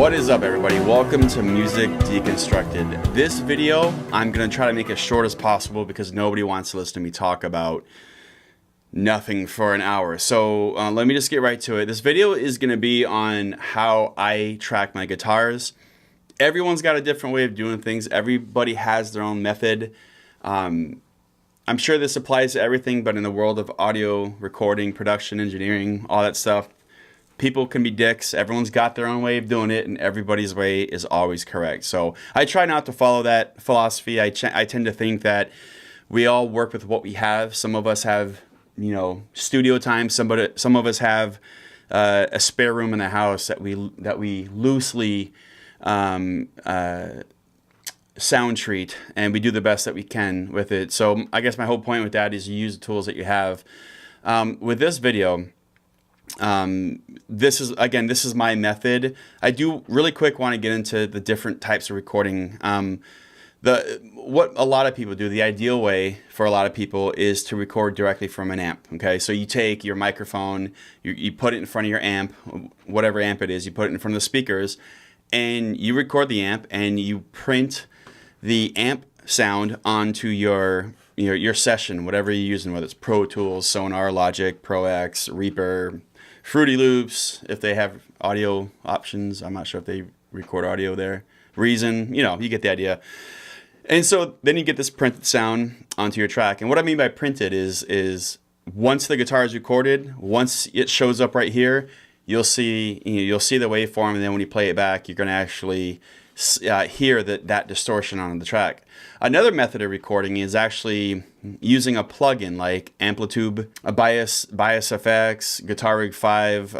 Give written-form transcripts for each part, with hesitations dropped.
What is up, everybody? Welcome to Music Deconstructed. This video, I'm going to try to make as short as possible because nobody wants to listen to me talk about nothing for an hour. So let me just get right to it. This video is going to be on how I track my guitars. Everyone's got a different way of doing things. Everybody has their own method. I'm sure this applies to everything, but in the world of audio, recording, production, engineering, all that stuff, people can be dicks. Everyone's got their own way of doing it, and everybody's way is always correct. So I try not to follow that philosophy. I tend to think that we all work with what we have. Some of us have, studio time. Some of us have a spare room in the house that we loosely sound treat, and we do the best that we can with it. So I guess my whole point with that is you use the tools that you have. With this video, this is my method. I do really quick want to get into the different types of recording. What a lot of people do, the ideal way for a lot of people is to record directly from an amp. Okay, so you take your microphone, you put it in front of your amp, whatever amp it is, you put it in front of the speakers, and you record the amp, and you print the amp sound onto your session, whatever you're using, whether it's Pro Tools, Sonar, Logic, Pro X, Reaper, Fruity Loops, if they have audio options. I'm not sure if they record audio there. Reason, you get the idea. And so then you get this printed sound onto your track. And what I mean by printed is once the guitar is recorded, once it shows up right here, you'll see the waveform, and then when you play it back, you're going to actually hear that distortion on the track. Another method of recording is actually using a plugin like Amplitube, a Bias FX, Guitar Rig 5.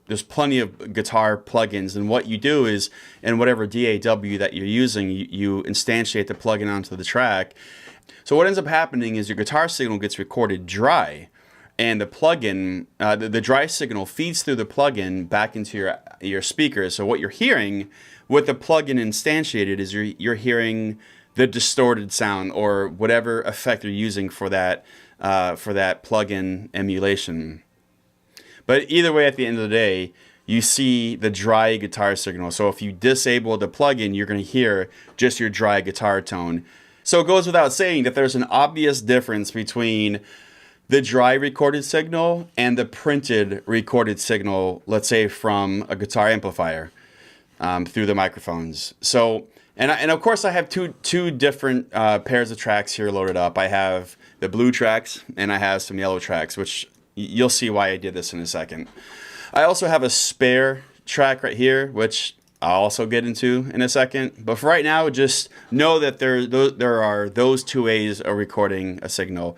There's plenty of guitar plugins, and what you do is in whatever DAW that you're using, you instantiate the plugin onto the track. So what ends up happening is your guitar signal gets recorded dry, and the plugin, the dry signal feeds through the plugin back into your speakers. So what you're hearing with the plugin instantiated is you're hearing the distorted sound or whatever effect you're using for that plugin emulation. But either way, at the end of the day, you see the dry guitar signal. So if you disable the plugin, you're going to hear just your dry guitar tone. So it goes without saying that there's an obvious difference between the dry recorded signal and the printed recorded signal, let's say from a guitar amplifier through the microphones. So, and of course I have two different pairs of tracks here loaded up. I have the blue tracks and I have some yellow tracks, which you'll see why I did this in a second. I also have a spare track right here, which I'll also get into in a second. But for right now, just know that there are those two ways of recording a signal.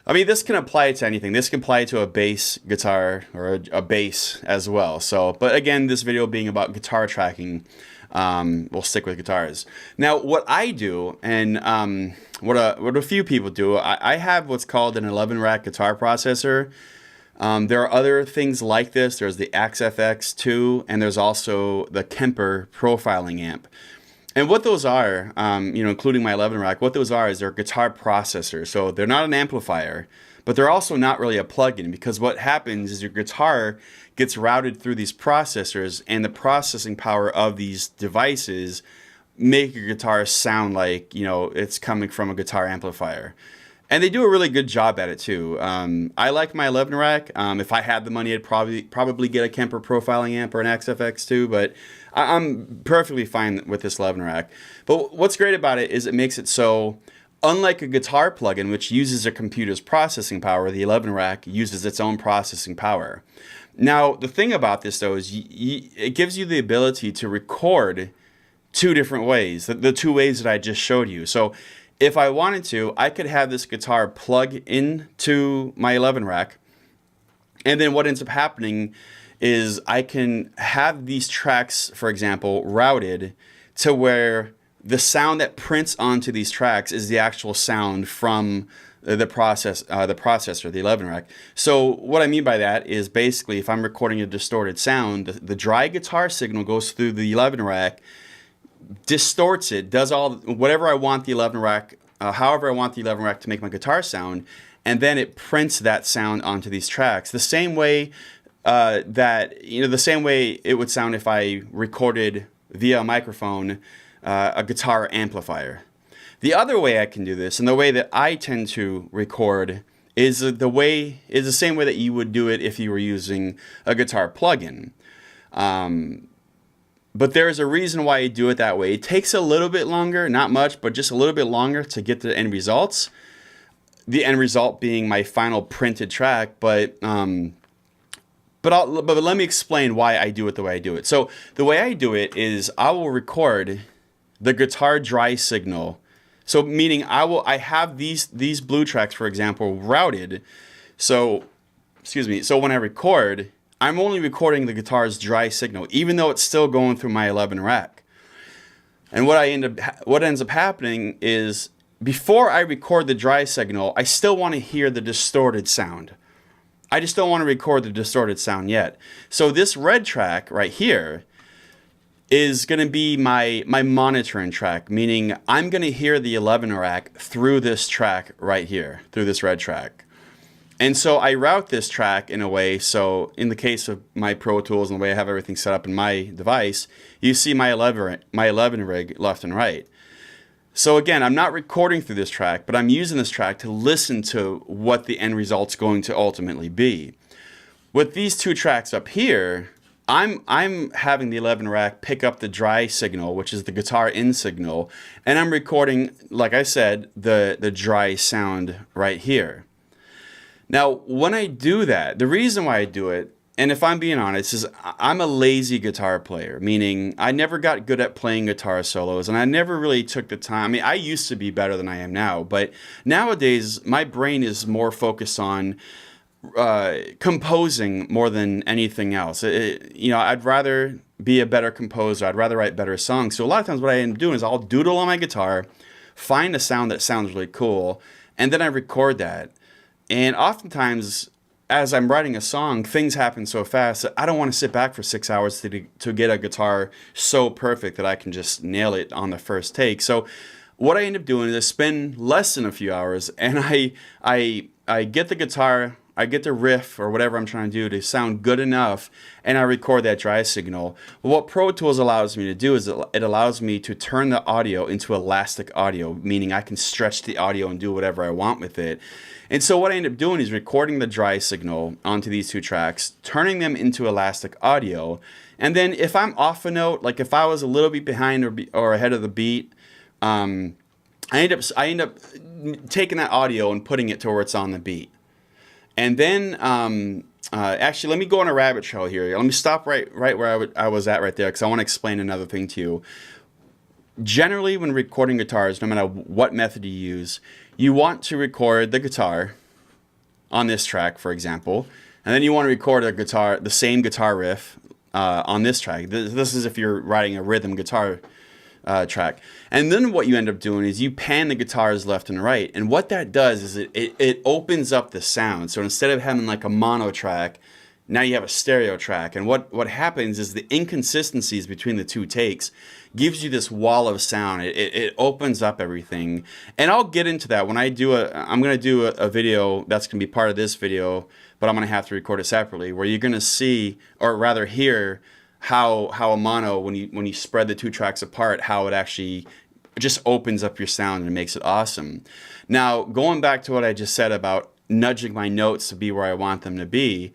I mean, this can apply to anything. This can apply to a bass guitar or a bass as well. So, but again, this video being about guitar tracking, we'll stick with guitars. Now, what I do, and what a few people do, I have what's called an 11-rack guitar processor. There are other things like this. There's the AXFX2, and there's also the Kemper profiling amp. And what those are, including my 11-rack, what those are is they're guitar processors. So they're not an amplifier, but they're also not really a plug-in, because what happens is your guitar gets routed through these processors, and the processing power of these devices make your guitar sound like, it's coming from a guitar amplifier. And they do a really good job at it too. I like my 11-rack. If I had the money, I'd probably get a Kemper profiling amp or an XFX2, but I'm perfectly fine with this 11-rack. But what's great about it is it makes it so, unlike a guitar plugin, which uses a computer's processing power, the 11-rack uses its own processing power. Now, the thing about this, though, is it gives you the ability to record two different ways, the two ways that I just showed you. So if I wanted to, I could have this guitar plug into my 11-rack, and then what ends up happening is I can have these tracks, for example, routed to where the sound that prints onto these tracks is the actual sound from the processor, the 11-rack. So what I mean by that is basically if I'm recording a distorted sound, the dry guitar signal goes through the 11-rack, distorts it, does whatever I want the 11-rack, however I want the 11-rack to make my guitar sound, and then it prints that sound onto these tracks. The same way that, the same way it would sound if I recorded via a microphone, a guitar amplifier. The other way I can do this, and the way that I tend to record, is the same way that you would do it if you were using a guitar plugin. But there's a reason why you do it that way. It takes a little bit longer, not much, but just a little bit longer to get the end results. The end result being my final printed track, but let me explain why I do it the way I do it. So the way I do it is I will record the guitar dry signal. So meaning I have these blue tracks, for example, routed. So, excuse me. So when I record, I'm only recording the guitar's dry signal, even though it's still going through my 11 rack. And what ends up happening is before I record the dry signal, I still want to hear the distorted sound. I just don't want to record the distorted sound yet. So this red track right here is going to be my monitoring track, meaning I'm going to hear the 11 rack through this track right here, through this red track. And so I route this track in a way, so in the case of my Pro Tools and the way I have everything set up in my device, you see my 11 rig left and right. So again, I'm not recording through this track, but I'm using this track to listen to what the end result's going to ultimately be. With these two tracks up here, I'm having the 11 rack pick up the dry signal, which is the guitar in signal, and I'm recording, like I said, the dry sound right here. Now, when I do that, the reason why I do it, and if I'm being honest, is I'm a lazy guitar player, meaning I never got good at playing guitar solos, and I never really took the time. I mean, I used to be better than I am now, but nowadays my brain is more focused on composing more than anything else. I'd rather be a better composer. I'd rather write better songs. So a lot of times what I end up doing is I'll doodle on my guitar, find a sound that sounds really cool, and then I record that. And oftentimes, as I'm writing a song, things happen so fast that I don't want to sit back for 6 hours to get a guitar so perfect that I can just nail it on the first take. So what I end up doing is I spend less than a few hours, and I get the guitar, I get the riff or whatever I'm trying to do to sound good enough, and I record that dry signal. What Pro Tools allows me to do is it allows me to turn the audio into elastic audio, meaning I can stretch the audio and do whatever I want with it. And so what I end up doing is recording the dry signal onto these two tracks, turning them into elastic audio, and then if I'm off a note, like if I was a little bit behind or ahead of the beat, I end up taking that audio and putting it to where it's on the beat. And then, actually, let me go on a rabbit trail here. Let me stop right where I was at right there, because I want to explain another thing to you. Generally, when recording guitars, no matter what method you use, you want to record the guitar on this track, for example, and then you want to record the same guitar riff on this track. This is if you're writing a rhythm guitar track. And then what you end up doing is you pan the guitars left and right. And what that does is it opens up the sound. So instead of having like a mono track, now you have a stereo track. And what happens is the inconsistencies between the two takes gives you this wall of sound. It opens up everything. And I'll get into that when I'm going to do a video that's going to be part of this video, but I'm going to have to record it separately, where you're going to see, or rather hear, how a mono, when you spread the two tracks apart, how it actually just opens up your sound and makes it awesome. Now, going back to what I just said about nudging my notes to be where I want them to be,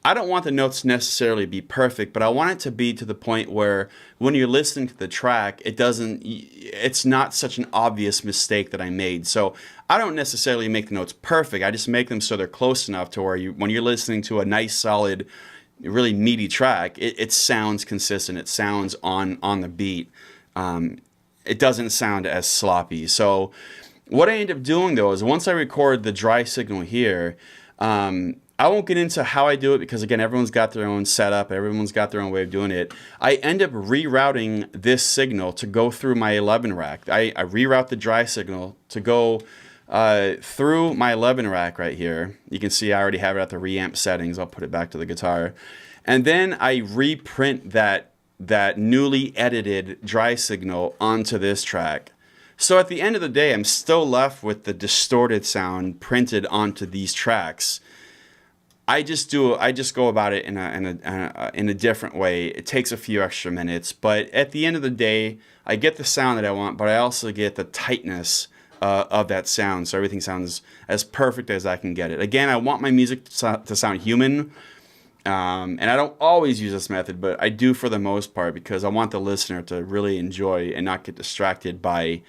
I don't want the notes necessarily be perfect, but I want it to be to the point where when you're listening to the track, it's not such an obvious mistake that I made. So I don't necessarily make the notes perfect. I just make them so they're close enough to where when you're listening to a nice, solid, really meaty track, it sounds consistent. It sounds on the beat. It doesn't sound as sloppy. So what I end up doing, though, is once I record the dry signal here, I won't get into how I do it because, again, everyone's got their own setup. Everyone's got their own way of doing it. I end up rerouting this signal to go through my 11 rack. I reroute the dry signal to go through my 11 rack right here. You can see I already have it at the reamp settings. I'll put it back to the guitar. And then I reprint that newly edited dry signal onto this track. So at the end of the day, I'm still left with the distorted sound printed onto these tracks. I just go about it in a different way. It takes a few extra minutes, but at the end of the day, I get the sound that I want, but I also get the tightness of that sound, so everything sounds as perfect as I can get it. Again, I want my music to sound human, and I don't always use this method, but I do for the most part because I want the listener to really enjoy and not get distracted by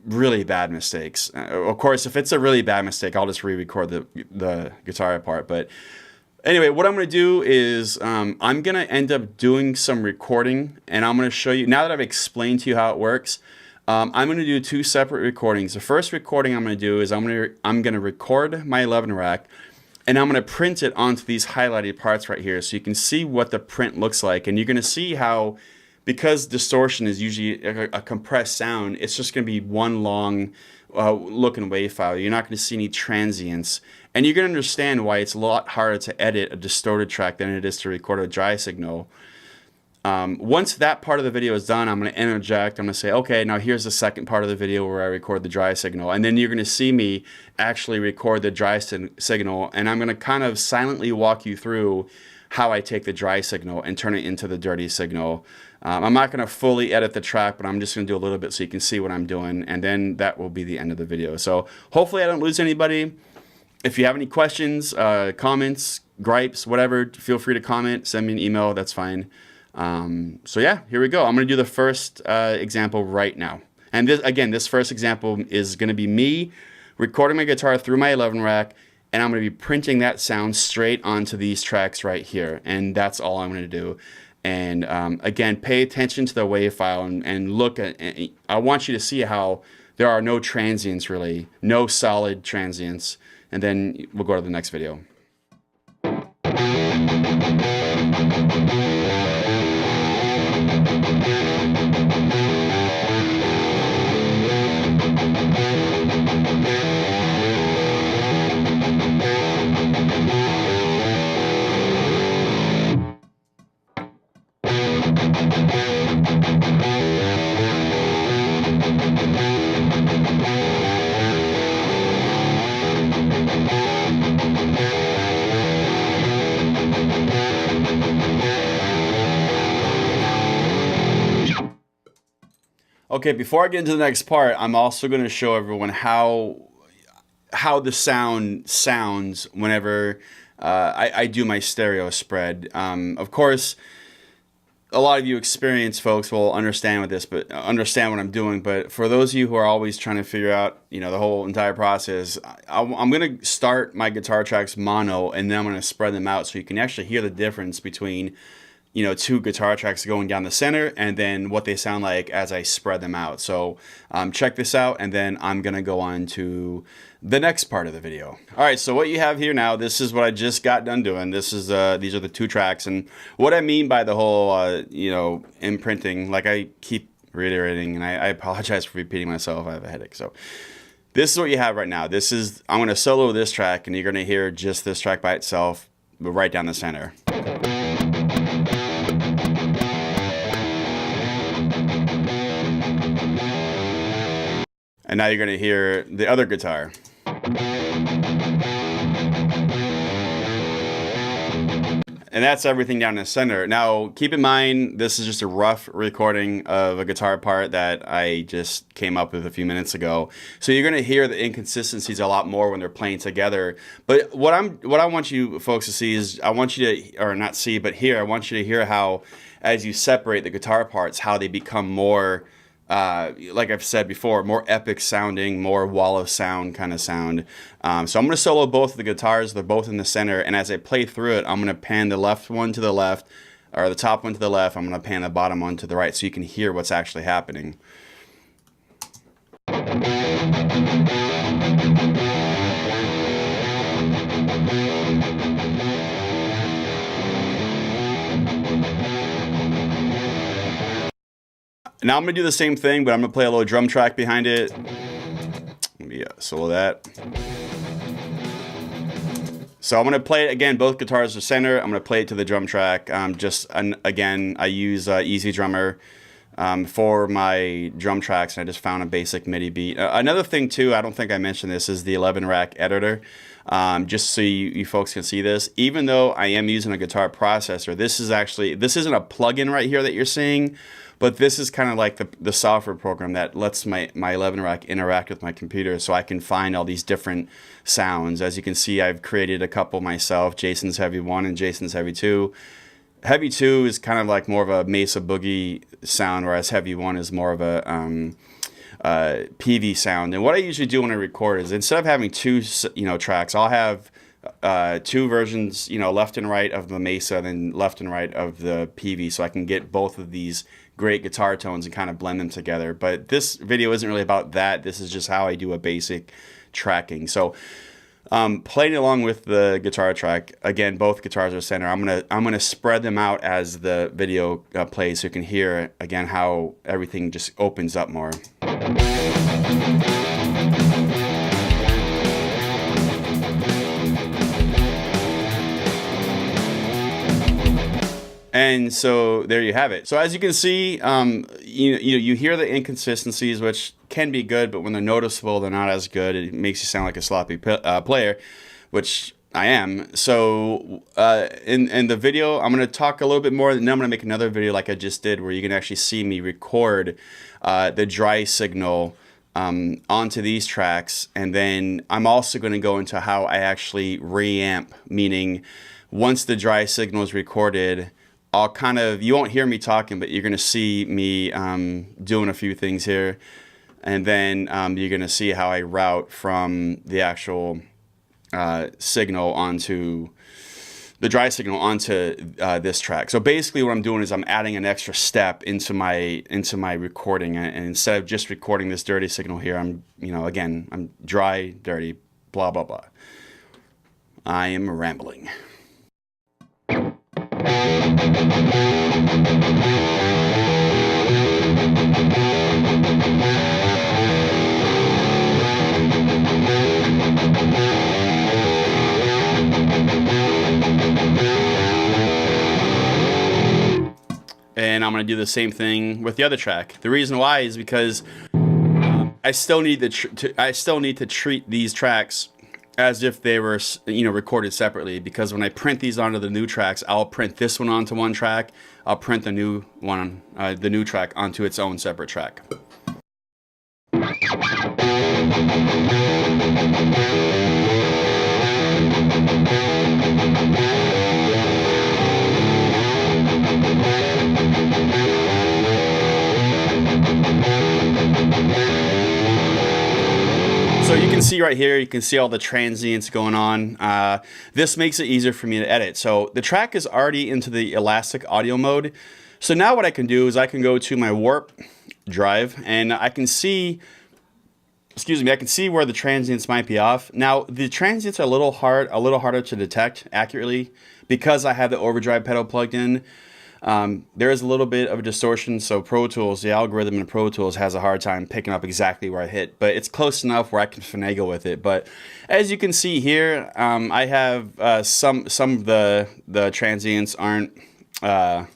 really bad mistakes. Of course, if it's a really bad mistake, I'll just re-record the guitar part. But anyway, what I'm going to do is I'm going to end up doing some recording, and I'm going to show you, now that I've explained to you how it works, I'm going to do two separate recordings. The first recording I'm going to do is I'm going to record my 11 rack, and I'm going to print it onto these highlighted parts right here so you can see what the print looks like. And you're going to see how, because distortion is usually a compressed sound, it's just going to be one long looking wave file. You're not going to see any transients. And you're going to understand why it's a lot harder to edit a distorted track than it is to record a dry signal. Once that part of the video is done, I'm going to interject. I'm going to say, okay, now here's the second part of the video where I record the dry signal. And then you're going to see me actually record the dry signal. And I'm going to kind of silently walk you through how I take the dry signal and turn it into the dirty signal. I'm not going to fully edit the track, but I'm just going to do a little bit so you can see what I'm doing. And then that will be the end of the video. So hopefully I don't lose anybody. If you have any questions, comments, gripes, whatever, feel free to comment. Send me an email. That's fine. So yeah, here we go. I'm going to do the first example right now. And this first example is going to be me recording my guitar through my 11 rack, and I'm going to be printing that sound straight onto these tracks right here. And that's all I'm going to do. And again, pay attention to the wave file and look at, I want you to see how there are no transients really, no solid transients. And then we'll go to the next video. Okay, before I get into the next part, I'm also going to show everyone how the sound sounds whenever I do my stereo spread. Of course, a lot of you experienced folks will understand with this, but understand what I'm doing. But for those of you who are always trying to figure out, the whole entire process, I'm going to start my guitar tracks mono, and then I'm going to spread them out so you can actually hear the difference between two guitar tracks going down the center and then what they sound like as I spread them out. So check this out, and then I'm gonna go on to the next part of the video. All right, so what you have here now, this is what I just got done doing. This is these are the two tracks, and what I mean by the whole imprinting, like I keep reiterating, and I apologize for repeating myself, I have a headache. So this is what you have right now. I'm gonna solo this track, and you're gonna hear just this track by itself, but right down the center. And now you're going to hear the other guitar. And that's everything down in the center. Now, keep in mind, this is just a rough recording of a guitar part that I just came up with a few minutes ago. So you're going to hear the inconsistencies a lot more when they're playing together. But what I want you folks to see is, I want you to, or not see, but hear, I want you to hear how, as you separate the guitar parts, how they become more, like I've said before, more epic sounding, more wall of sound kind of sound. So I'm going to solo both of the guitars. They're both in the center. And as I play through it, I'm going to pan the left one to the left, or the top one to the left. I'm going to pan the bottom one to the right so you can hear what's actually happening. Now I'm going to do the same thing, but I'm going to play a little drum track behind it. Let me solo that. So I'm going to play it again, both guitars are center. I'm going to play it to the drum track. Again, I use Easy Drummer. for my drum tracks, and I just found a basic MIDI beat. Another thing too, I don't think I mentioned this, is the 11 rack editor. Just so you folks can see this, even though I am using a guitar processor, this isn't a plugin right here that you're seeing, but this is kind of like the software program that lets my 11 rack interact with my computer, so I can find all these different sounds. As you can see, I've created a couple myself, Jason's Heavy 1 and Jason's Heavy 2. Heavy 2 is kind of like more of a Mesa Boogie sound, whereas Heavy 1 is more of a PV sound. And what I usually do when I record is, instead of having two tracks, I'll have two versions, left and right of the Mesa, and then left and right of the PV, so I can get both of these great guitar tones and kind of blend them together. But this video isn't really about that. This is just how I do a basic tracking. So playing along with the guitar track, again, both guitars are center. I'm gonna spread them out as the video plays, so you can hear again how everything just opens up more. And so there you have it. So as you can see, you hear the inconsistencies, which can be good, but when they're noticeable, they're not as good. It makes you sound like a sloppy player, which I am. So in the video, I'm going to talk a little bit more, and then I'm going to make another video like I just did, where you can actually see me record the dry signal onto these tracks. And then I'm also going to go into how I actually reamp, meaning once the dry signal is recorded, you won't hear me talking, but you're going to see me doing a few things here. And then you're going to see how I route from the actual signal onto the dry signal onto this track. So basically what I'm doing is I'm adding an extra step into my recording. And instead of just recording this dirty signal here, I'm dry, dirty, blah, blah, blah. I am rambling. And I'm going to do the same thing with the other track. The reason why is because I still need to treat these tracks as if they were, recorded separately, because when I print these onto the new tracks, I'll print this one onto one track, I'll print the new one, the new track onto its own separate track. So you can see right here, you can see all the transients going on. This makes it easier for me to edit. So the track is already into the elastic audio mode. So now what I can do is I can go to my warp drive, and I can see, I can see where the transients might be off. Now the transients are a little harder to detect accurately because I have the overdrive pedal plugged in. There is a little bit of a distortion, so Pro Tools, the algorithm in Pro Tools has a hard time picking up exactly where I hit, but it's close enough where I can finagle with it. But as you can see here, I have some of the transients aren't where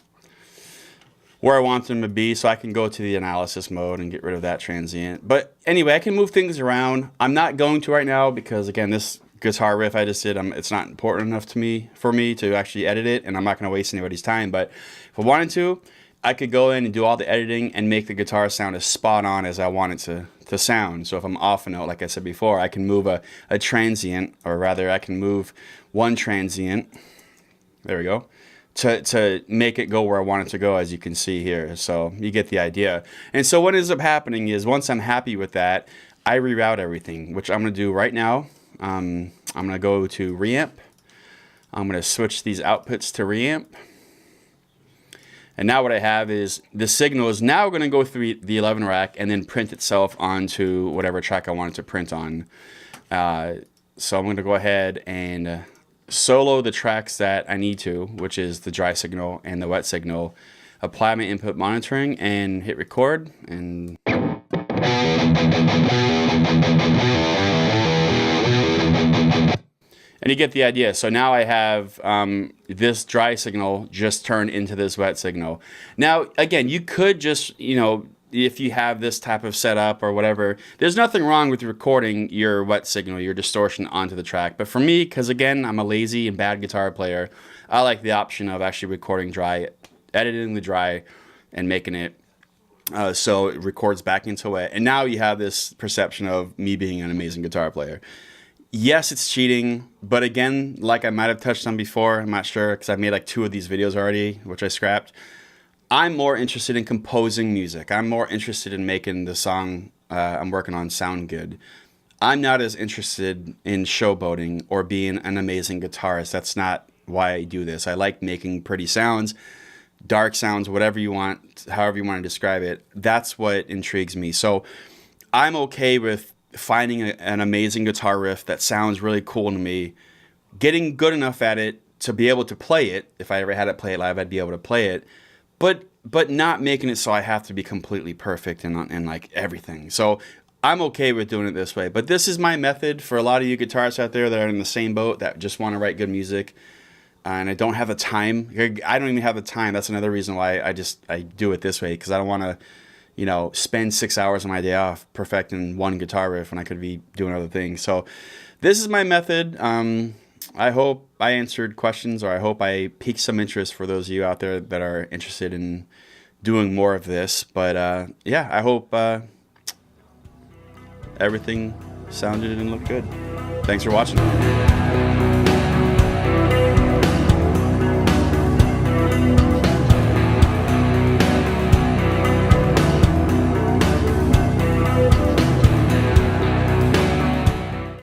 I want them to be, so I can go to the analysis mode and get rid of that transient. But anyway, I can move things around. I'm not going to right now because, again, this guitar riff I just did, it's not important enough for me to actually edit it, and I'm not going to waste anybody's time. But if I wanted to, I could go in and do all the editing and make the guitar sound as spot on as I want it to sound. So if I'm off a note, like I said before, I can move a transient, or rather I can move one transient, there we go, to make it go where I want it to go, as you can see here. So you get the idea. And so what ends up happening is, once I'm happy with that, I reroute everything, which I'm going to do right now. I'm going to go to reamp. I'm going to switch these outputs to reamp. And now what I have is the signal is now going to go through the 11 rack and then print itself onto whatever track I want it to print on. So I'm going to go ahead and solo the tracks that I need to, which is the dry signal and the wet signal, apply my input monitoring, and hit record. And And you get the idea. So now I have this dry signal just turned into this wet signal. Now, again, you could just, you know, if you have this type of setup or whatever, there's nothing wrong with recording your wet signal, your distortion onto the track. But for me, because again, I'm a lazy and bad guitar player, I like the option of actually recording dry, editing the dry, and making it so it records back into wet. And now you have this perception of me being an amazing guitar player. Yes, it's cheating, but again, like I might have touched on before, I'm not sure because I've made like 2 of these videos already, which I scrapped. I'm more interested in composing music. I'm more interested in making the song I'm working on sound good. I'm not as interested in showboating or being an amazing guitarist. That's not why I do this. I like making pretty sounds, dark sounds, whatever you want, however you want to describe it. That's what intrigues me. So I'm okay with finding an amazing guitar riff that sounds really cool to me, getting good enough at it to be able to play it. If I ever had it play it live, I'd be able to play it, but not making it so I have to be completely perfect and like everything. So I'm okay with doing it this way, but this is my method for a lot of you guitarists out there that are in the same boat that just want to write good music. And I don't have the time. I don't even have the time. That's another reason why I do it this way, because I don't want to, you know, spend 6 hours of my day off perfecting one guitar riff when I could be doing other things. So this is my method. I hope I answered questions, or I hope I piqued some interest for those of you out there that are interested in doing more of this. But yeah, I hope everything sounded and looked good. Thanks for watching.